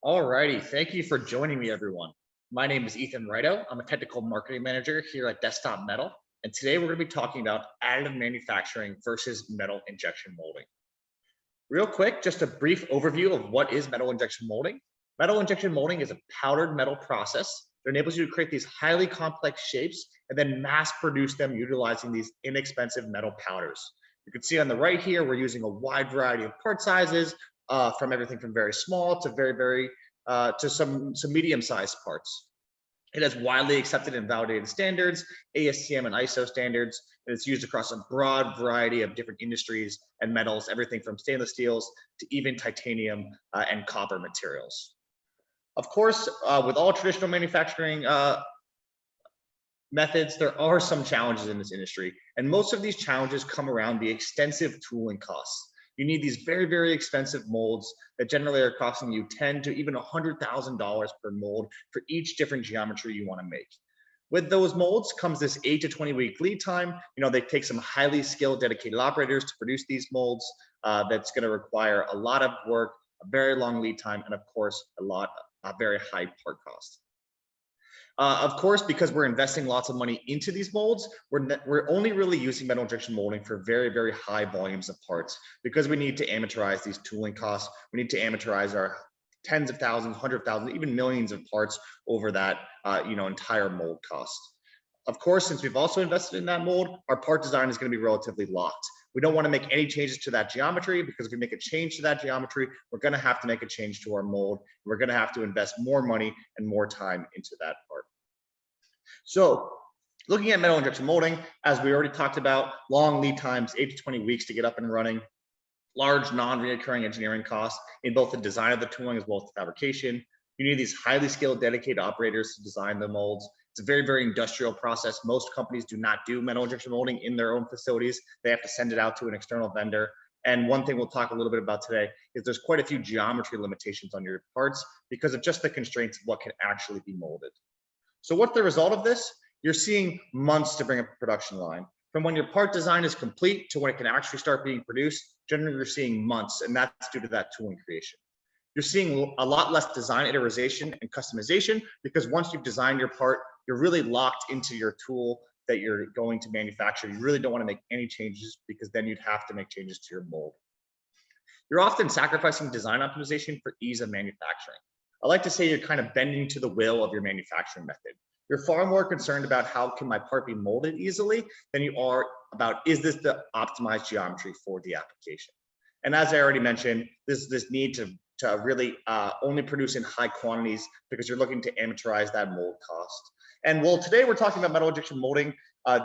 Alrighty, thank you for joining me, everyone. My name is Ethan Righto. I'm a technical marketing manager here at Desktop Metal, and today we're going to be talking about additive manufacturing versus metal injection molding. Real quick, just a brief overview of what is metal injection molding. Metal injection molding is a powdered metal process that enables you to create these highly complex shapes and then mass produce them utilizing these inexpensive metal powders. You can see on the right here, we're using a wide variety of part sizes, from everything from very small to very to some medium-sized parts. It has widely accepted and validated standards, ASTM and ISO standards, and it's used across a broad variety of different industries and metals, everything from stainless steels to even titanium and copper materials. Of course, with all traditional manufacturing methods, there are some challenges in this industry, and most of these challenges come around the extensive tooling costs. You need these very expensive molds that generally are costing you $10 to even $100,000 per mold for each different geometry you want to make. With those molds comes this 8 to 20 week lead time. They take some highly skilled, dedicated operators to produce these molds. That's going to require a lot of work, a very long lead time, and of course, a very high part cost. Of course, because we're investing lots of money into these molds, we're only really using metal injection molding for very high volumes of parts because we need to amortize these tooling costs. We need to amortize our tens of thousands, hundreds of thousands, even millions of parts over that entire mold cost. Of course, since we've also invested in that mold, our part design is going to be relatively locked. We don't want to make any changes to that geometry because if we make a change to that geometry, we're going to have to make a change to our mold. We're going to have to invest more money and more time into that part. So looking at metal injection molding, as we already talked about, long lead times, 8 to 20 weeks to get up and running, large non-reoccurring engineering costs in both the design of the tooling as well as the fabrication. You need these highly skilled, dedicated operators to design the molds. It's a very industrial process. Most companies do not do metal injection molding in their own facilities. They have to send it out to an external vendor. And one thing we'll talk a little bit about today is there's quite a few geometry limitations on your parts because of just the constraints of what can actually be molded. So what's the result of this? You're seeing months to bring up a production line. From when your part design is complete to when it can actually start being produced, generally you're seeing months, and that's due to that tooling creation. You're seeing a lot less design iteration and customization because once you've designed your part, you're really locked into your tool that you're going to manufacture. You really don't want to make any changes because then you'd have to make changes to your mold. You're often sacrificing design optimization for ease of manufacturing. I like to say you're kind of bending to the will of your manufacturing method. You're far more concerned about how can my part be molded easily than you are about, is this the optimized geometry for the application? And as I already mentioned, this need to really only produce in high quantities because you're looking to amortize that mold cost. And well, today we're talking about metal injection molding.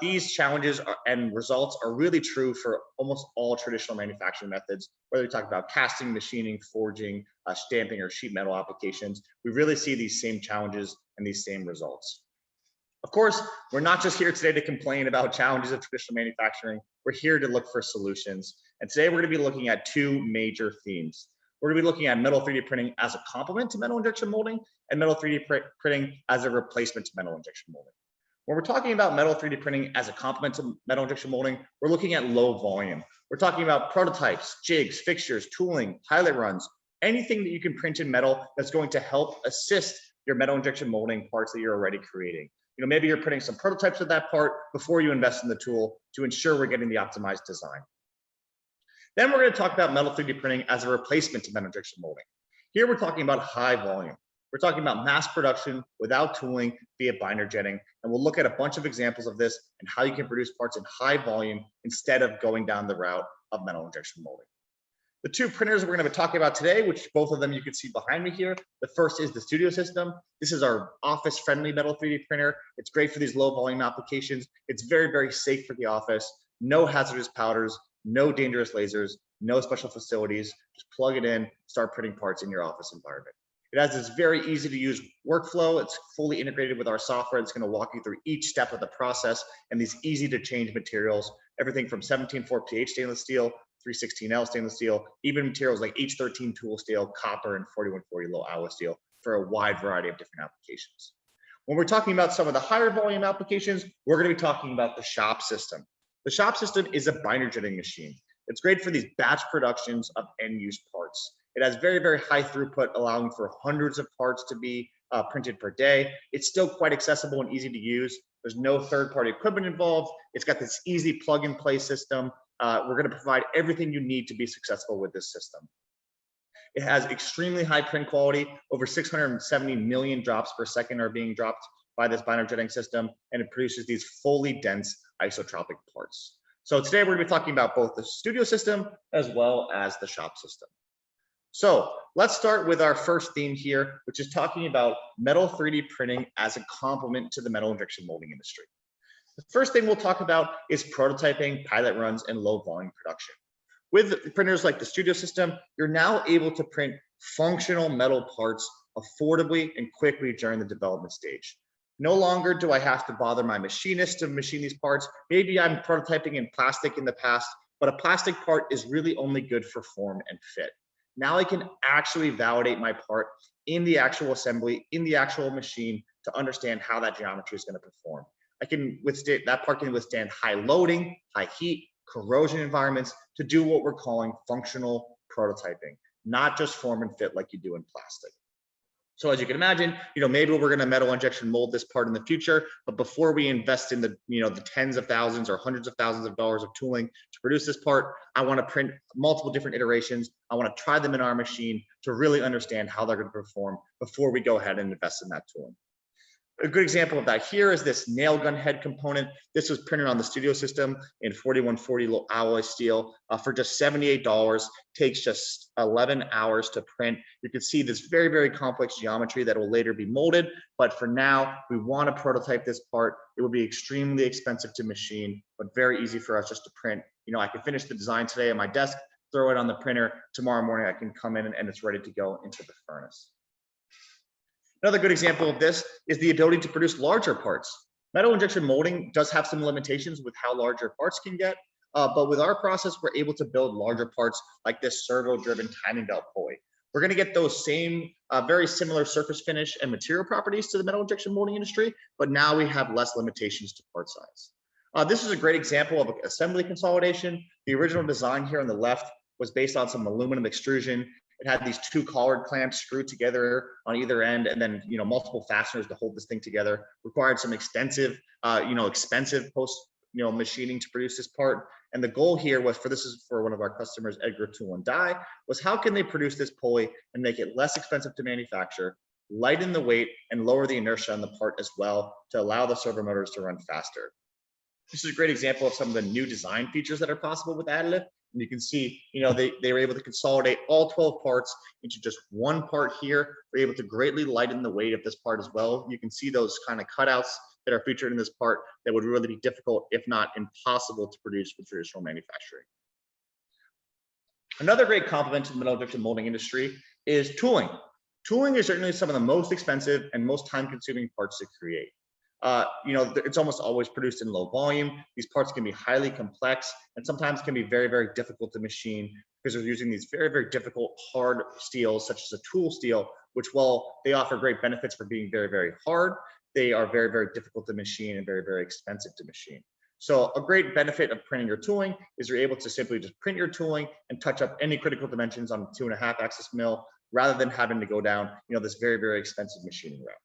These challenges and results are really true for almost all traditional manufacturing methods, whether you talk about casting, machining, forging, stamping, or sheet metal applications. We really see these same challenges and these same results. Of course, we're not just here today to complain about challenges of traditional manufacturing. We're here to look for solutions. And today we're going to be looking at two major themes. We're going to be looking at metal 3D printing as a complement to metal injection molding and metal 3D printing as a replacement to metal injection molding. When we're talking about metal 3D printing as a complement to metal injection molding, we're looking at low volume. We're talking about prototypes, jigs, fixtures, tooling, pilot runs, anything that you can print in metal that's going to help assist your metal injection molding parts that you're already creating. Maybe you're printing some prototypes of that part before you invest in the tool to ensure we're getting the optimized design. Then we're going to talk about metal 3D printing as a replacement to metal injection molding. Here we're talking about high volume. We're talking about mass production without tooling via binder jetting, and we'll look at a bunch of examples of this and how you can produce parts in high volume instead of going down the route of metal injection molding. The two printers we're going to be talking about today, which both of them you can see behind me here. The first is the Studio System. This is our office-friendly metal 3D printer. It's great for these low volume applications. It's very safe for the office. No hazardous powders, no dangerous lasers, no special facilities. Just plug it in, start printing parts in your office environment. It has this very easy to use workflow. It's fully integrated with our software. It's going to walk you through each step of the process and these easy to change materials, everything from 17.4 pH stainless steel, 316L stainless steel, even materials like H13 tool steel, copper, and 4140 low alloy steel for a wide variety of different applications. When we're talking about some of the higher volume applications, we're going to be talking about the shop system. The shop system is a binder jetting machine. It's great for these batch productions of end use parts. It has very, very high throughput, allowing for hundreds of parts to be printed per day. It's still quite accessible and easy to use. There's no third-party equipment involved. It's got this easy plug-and-play system. We're going to provide everything you need to be successful with this system. It has extremely high print quality. Over 670 million drops per second are being dropped by this binder jetting system, and it produces these fully dense isotropic parts. So today we're going to be talking about both the studio system as well as the shop system. So let's start with our first theme here, which is talking about metal 3D printing as a complement to the metal injection molding industry. The first thing we'll talk about is prototyping, pilot runs, and low volume production. With printers like the studio system, you're now able to print functional metal parts affordably and quickly during the development stage. No longer do I have to bother my machinist to machine these parts. Maybe I'm prototyping in plastic in the past, but a plastic part is really only good for form and fit. Now I can actually validate my part in the actual assembly, in the actual machine, to understand how that geometry is going to perform. That part can withstand high loading, high heat, corrosion environments to do what we're calling functional prototyping, not just form and fit like you do in plastic. So as you can imagine, maybe we're going to metal injection mold this part in the future, but before we invest in the tens of thousands or hundreds of thousands of dollars of tooling to produce this part, I want to print multiple different iterations. I want to try them in our machine to really understand how they're going to perform before we go ahead and invest in that tooling. A good example of that here is this nail gun head component. This was printed on the studio system in 4140 low alloy steel for just $78. Takes just 11 hours to print. You can see this very, very complex geometry that will later be molded. But for now, we want to prototype this part. It would be extremely expensive to machine, but very easy for us just to print. I can finish the design today at my desk, throw it on the printer. Tomorrow morning, I can come in and it's ready to go into the furnace. Another good example of this is the ability to produce larger parts. Metal injection molding does have some limitations with how large your parts can get, but with our process, we're able to build larger parts like this servo-driven timing belt pulley. We're going to get those same, very similar surface finish and material properties to the metal injection molding industry, but now we have less limitations to part size. This is a great example of assembly consolidation. The original design here on the left was based on some aluminum extrusion. It had these two collared clamps screwed together on either end, and then multiple fasteners to hold this thing together. Required some extensive, expensive post machining to produce this part. And the goal here was this is for one of our customers, Edgar Tool and Die, was how can they produce this pulley and make it less expensive to manufacture, lighten the weight, and lower the inertia on the part as well to allow the servo motors to run faster. This is a great example of some of the new design features that are possible with additive. And you can see, they were able to consolidate all 12 parts into just one part here. We're able to greatly lighten the weight of this part as well. You can see those kind of cutouts that are featured in this part that would really be difficult, if not impossible, to produce with traditional manufacturing. Another great complement to the metal injection molding industry is tooling. Tooling is certainly some of the most expensive and most time-consuming parts to create. It's almost always produced in low volume. These parts can be highly complex and sometimes can be very, very difficult to machine because they're using these very, very difficult hard steels, such as a tool steel, which, while they offer great benefits for being very, very hard, they are very, very difficult to machine and very, very expensive to machine. So a great benefit of printing your tooling is you're able to simply just print your tooling and touch up any critical dimensions on a 2.5 axis mill rather than having to go down, this very, very expensive machining route.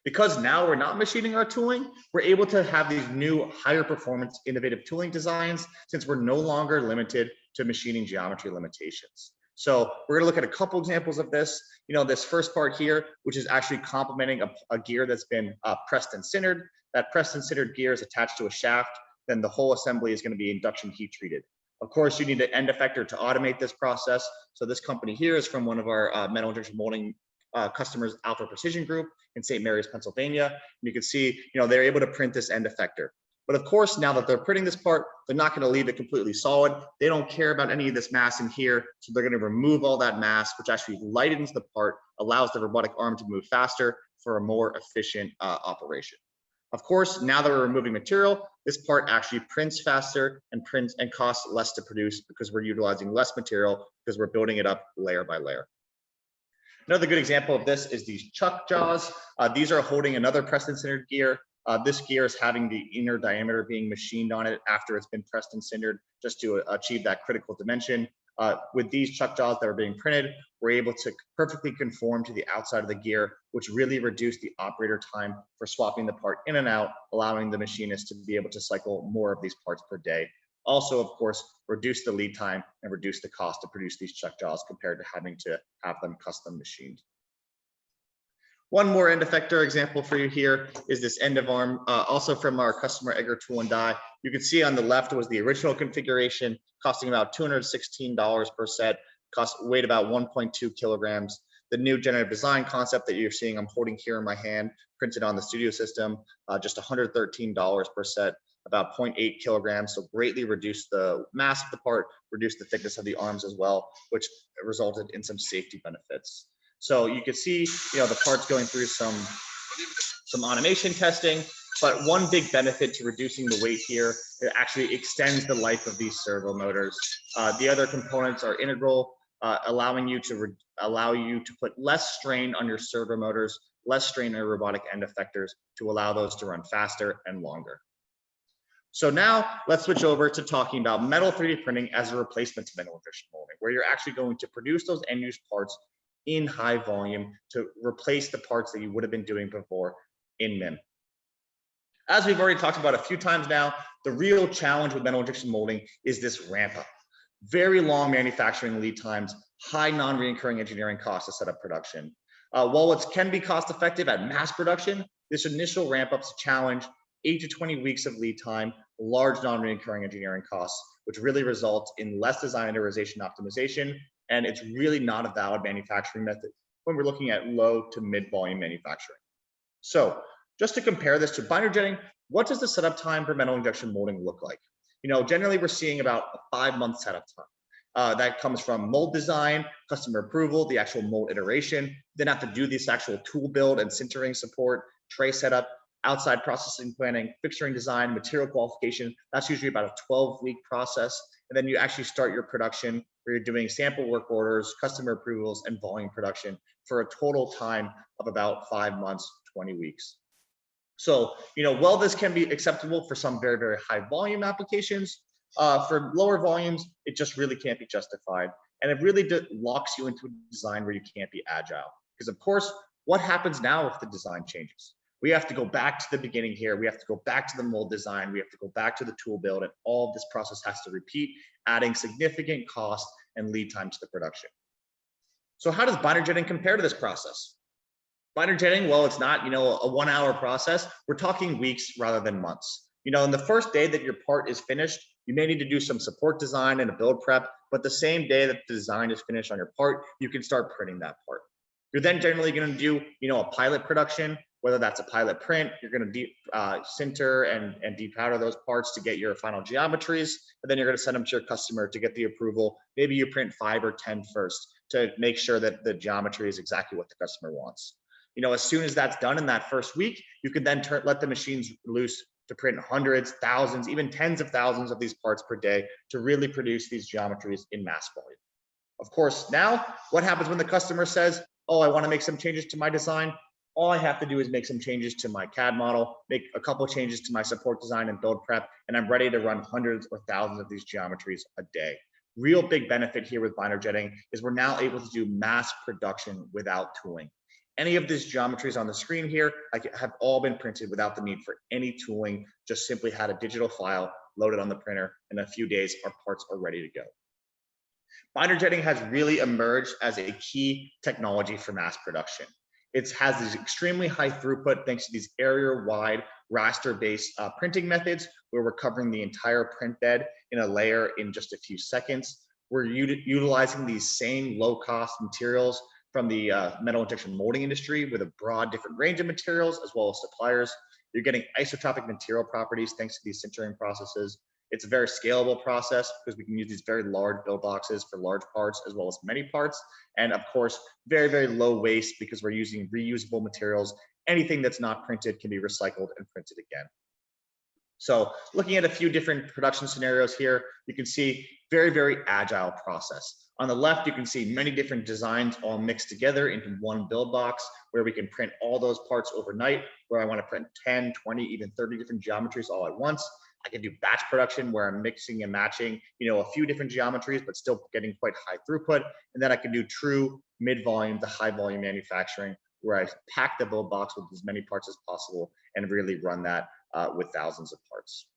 Because now we're not machining our tooling, we're able to have these new higher performance innovative tooling designs since we're no longer limited to machining geometry limitations. So we're going to look at a couple examples of this. This first part here, which is actually complementing a gear that's been pressed and sintered. That pressed and sintered gear is attached to a shaft. Then the whole assembly is going to be induction heat treated. Of course, you need an end effector to automate this process. So this company here is from one of our metal injection molding customers, Alpha Precision Group in St. Mary's, Pennsylvania. And you can see, they're able to print this end effector. But of course, now that they're printing this part, they're not going to leave it completely solid. They don't care about any of this mass in here. So they're going to remove all that mass, which actually lightens the part, allows the robotic arm to move faster for a more efficient operation. Of course, now that we're removing material, this part actually prints faster and costs less to produce because we're utilizing less material because we're building it up layer by layer. Another good example of this is these chuck jaws. These are holding another pressed and sintered gear. This gear is having the inner diameter being machined on it after it's been pressed and sintered just to achieve that critical dimension. With these chuck jaws that are being printed, we're able to perfectly conform to the outside of the gear, which really reduced the operator time for swapping the part in and out, allowing the machinist to be able to cycle more of these parts per day. Also, of course, reduce the lead time and reduce the cost to produce these chuck jaws compared to having to have them custom machined. One more end effector example for you here is this end of arm, also from our customer Egger Tool and Die. You can see on the left was the original configuration, costing about $216 per set, weighed about 1.2 kilograms. The new generative design concept that you're seeing, I'm holding here in my hand, printed on the studio system, just $113 per set, about 0.8 kilograms, so greatly reduced the mass of the part, reduced the thickness of the arms as well, which resulted in some safety benefits. So you can see, the parts going through some automation testing, but one big benefit to reducing the weight here, it actually extends the life of these servo motors. The other components are integral, allowing you to put less strain on your servo motors, less strain on your robotic end effectors to allow those to run faster and longer. So now let's switch over to talking about metal 3D printing as a replacement to metal injection molding, where you're actually going to produce those end use parts in high volume to replace the parts that you would have been doing before in MIM. As we've already talked about a few times now, the real challenge with metal injection molding is this ramp up. Very long manufacturing lead times, high non-recurring engineering costs to set up production. While it can be cost effective at mass production, this initial ramp up's a challenge, 8 to 20 weeks of lead time, large non-recurring engineering costs, which really results in less design and iteration optimization, and it's really not a valid manufacturing method when we're looking at low to mid volume manufacturing. So just to compare this to binder jetting, what does the setup time for metal injection molding look like? Generally we're seeing about a 5-month setup time. That comes from mold design, customer approval, the actual mold iteration, then have to do this actual tool build and sintering support, tray setup, outside processing planning, fixturing design, material qualification. That's usually about a 12-week process. And then you actually start your production where you're doing sample work orders, customer approvals, and volume production for a total time of about 5 months, 20 weeks. So, while this can be acceptable for some very, very high volume applications, for lower volumes, it just really can't be justified. And it really locks you into a design where you can't be agile. Because of course, what happens now if the design changes? We have to go back to the beginning here. We have to go back to the mold design. We have to go back to the tool build, and all of this process has to repeat, adding significant cost and lead time to the production. So how does binder jetting compare to this process? Binder jetting, well, it's not, a 1-hour process. We're talking weeks rather than months. In the first day that your part is finished, you may need to do some support design and a build prep, but the same day that the design is finished on your part, you can start printing that part. You're then generally going to do, a pilot production, whether that's a pilot print. You're going to sinter and depowder those parts to get your final geometries, and then you're going to send them to your customer to get the approval. Maybe you print 5 or 10 first to make sure that the geometry is exactly what the customer wants. As soon as that's done in that first week, you can then let the machines loose to print hundreds, thousands, even tens of thousands of these parts per day to really produce these geometries in mass volume. Of course, now what happens when the customer says, oh, I want to make some changes to my design? All I have to do is make some changes to my CAD model, make a couple of changes to my support design and build prep, and I'm ready to run hundreds or thousands of these geometries a day. Real big benefit here with binder jetting is we're now able to do mass production without tooling. Any of these geometries on the screen here have all been printed without the need for any tooling, just simply had a digital file loaded on the printer. In a few days, our parts are ready to go. Binder jetting has really emerged as a key technology for mass production. It has this extremely high throughput thanks to these area-wide raster-based printing methods where we're covering the entire print bed in a layer in just a few seconds. We're utilizing these same low-cost materials from the metal injection molding industry with a broad different range of materials as well as suppliers. You're getting isotropic material properties thanks to these sintering processes. It's a very scalable process because we can use these very large build boxes for large parts as well as many parts. And of course, very, very low waste because we're using reusable materials. Anything that's not printed can be recycled and printed again. So looking at a few different production scenarios here, you can see very, very agile process. On the left, you can see many different designs all mixed together into one build box where we can print all those parts overnight, where I want to print 10, 20, even 30 different geometries all at once. I can do batch production where I'm mixing and matching, a few different geometries, but still getting quite high throughput. And then I can do true mid-volume to high volume manufacturing where I pack the build box with as many parts as possible and really run that with thousands of parts.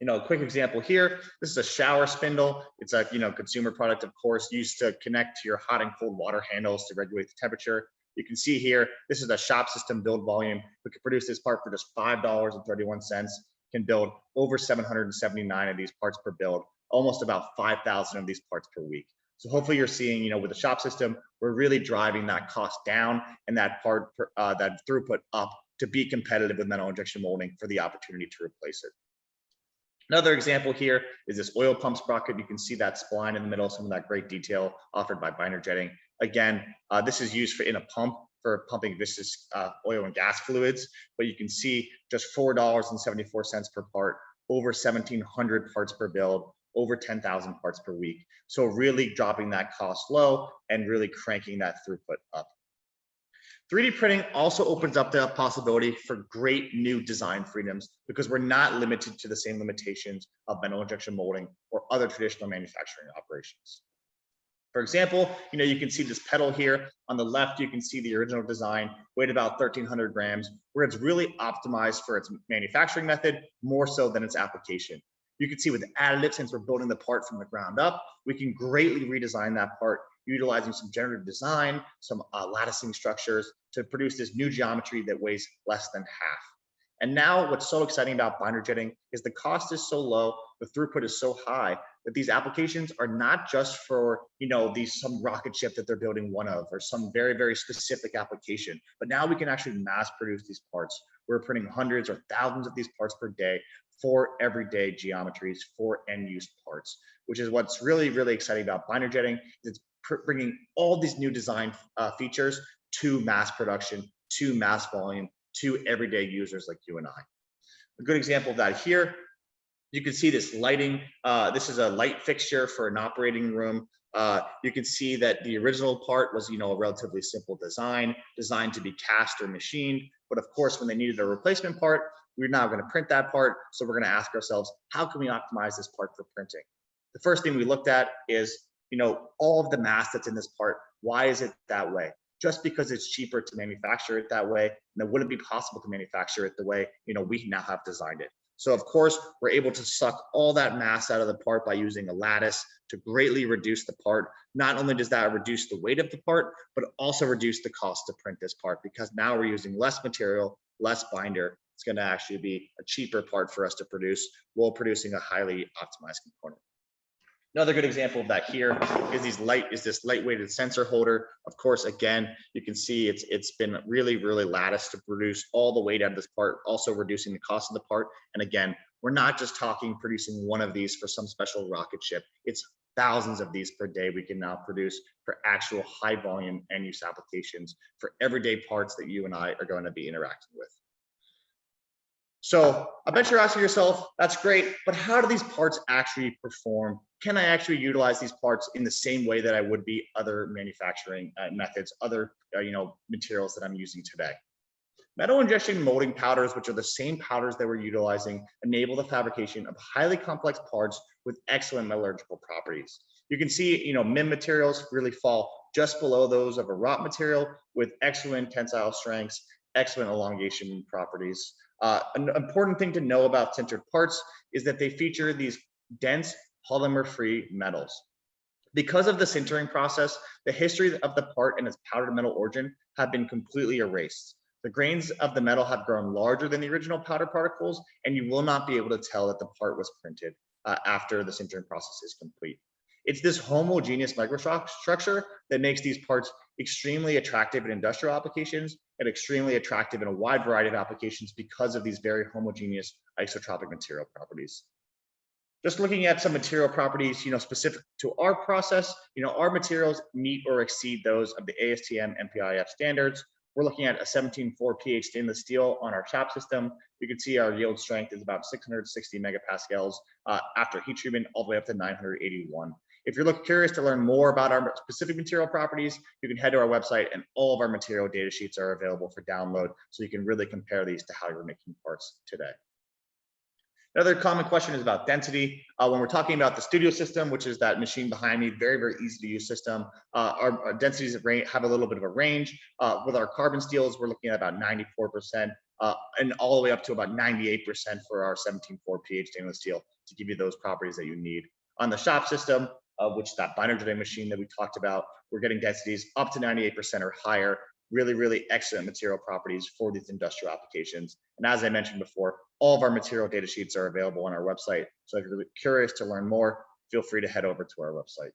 A quick example here, this is a shower spindle. It's a, consumer product, of course, used to connect to your hot and cold water handles to regulate the temperature. You can see here, this is a shop system build volume. We could produce this part for just $5.31, can build over 779 of these parts per build, almost about 5,000 of these parts per week. So hopefully you're seeing, with the shop system, we're really driving that cost down and that that throughput up to be competitive with metal injection molding for the opportunity to replace it. Another example here is this oil pump sprocket. You can see that spline in the middle, some of that great detail offered by binder jetting. Again, this is used in a pump for pumping viscous oil and gas fluids, but you can see just $4.74 per part, over 1,700 parts per build, over 10,000 parts per week. So really dropping that cost low and really cranking that throughput up. 3D printing also opens up the possibility for great new design freedoms because we're not limited to the same limitations of metal injection molding or other traditional manufacturing operations. For example, you can see this pedal here. On the left, you can see the original design, weighed about 1,300 grams, where it's really optimized for its manufacturing method more so than its application. You can see with additive, since we're building the part from the ground up, we can greatly redesign that part utilizing some generative design, some latticing structures to produce this new geometry that weighs less than half. And now what's so exciting about binder jetting is the cost is so low, the throughput is so high that these applications are not just for, some rocket ship that they're building one of or some very, very specific application, but now we can actually mass produce these parts. We're printing hundreds or thousands of these parts per day for everyday geometries, for end use parts, which is what's really, really exciting about binder jetting. It's bringing all these new design features to mass production, to mass volume, to everyday users like you and I. A good example of that here, you can see this lighting. This is a light fixture for an operating room. You can see that the original part was, a relatively simple design, designed to be cast or machined. But of course, when they needed a replacement part, we're now going to print that part. So we're going to ask ourselves, how can we optimize this part for printing? The first thing we looked at is, all of the mass that's in this part. Why is it that way? Just because it's cheaper to manufacture it that way, and it wouldn't be possible to manufacture it the way, we now have designed it. So of course, we're able to suck all that mass out of the part by using a lattice to greatly reduce the part. Not only does that reduce the weight of the part, but also reduce the cost to print this part because now we're using less material, less binder. It's going to actually be a cheaper part for us to produce while producing a highly optimized component. Another good example of that here is this lightweighted sensor holder. Of course, again, you can see it's been really, really latticed to produce all the weight out of this part, also reducing the cost of the part. And again, we're not just talking producing one of these for some special rocket ship. It's thousands of these per day we can now produce for actual high volume end use applications for everyday parts that you and I are going to be interacting with. So I bet you're asking yourself, that's great, but how do these parts actually perform? Can I actually utilize these parts in the same way that I would be other manufacturing methods, other materials that I'm using today? Metal injection molding powders, which are the same powders that we're utilizing, enable the fabrication of highly complex parts with excellent metallurgical properties. You can see, MIM materials really fall just below those of a wrought material with excellent tensile strengths, excellent elongation properties. An important thing to know about sintered parts is that they feature these dense polymer-free metals. Because of the sintering process, the history of the part and its powdered metal origin have been completely erased. The grains of the metal have grown larger than the original powder particles, and you will not be able to tell that the part was printed after the sintering process is complete. It's this homogeneous microstructure that makes these parts extremely attractive in industrial applications and extremely attractive in a wide variety of applications because of these very homogeneous isotropic material properties. Just looking at some material properties, specific to our process, our materials meet or exceed those of the ASTM MPIF standards. We're looking at a 17.4 pH stainless steel on our shop system. You can see our yield strength is about 660 megapascals after heat treatment, all the way up to 981. If you're curious to learn more about our specific material properties, you can head to our website, and all of our material data sheets are available for download, so you can really compare these to how you're making parts today. Another common question is about density. When we're talking about the studio system, which is that machine behind me, very, very easy to use system, our densities have a little bit of a range. With our carbon steels, we're looking at about 94%, and all the way up to about 98% for our 17.4 pH stainless steel to give you those properties that you need. On the shop system, which is that binder jetting machine that we talked about, we're getting densities up to 98% or higher. Really, really excellent material properties for these industrial applications. And as I mentioned before, all of our material data sheets are available on our website. So if you're curious to learn more, feel free to head over to our website.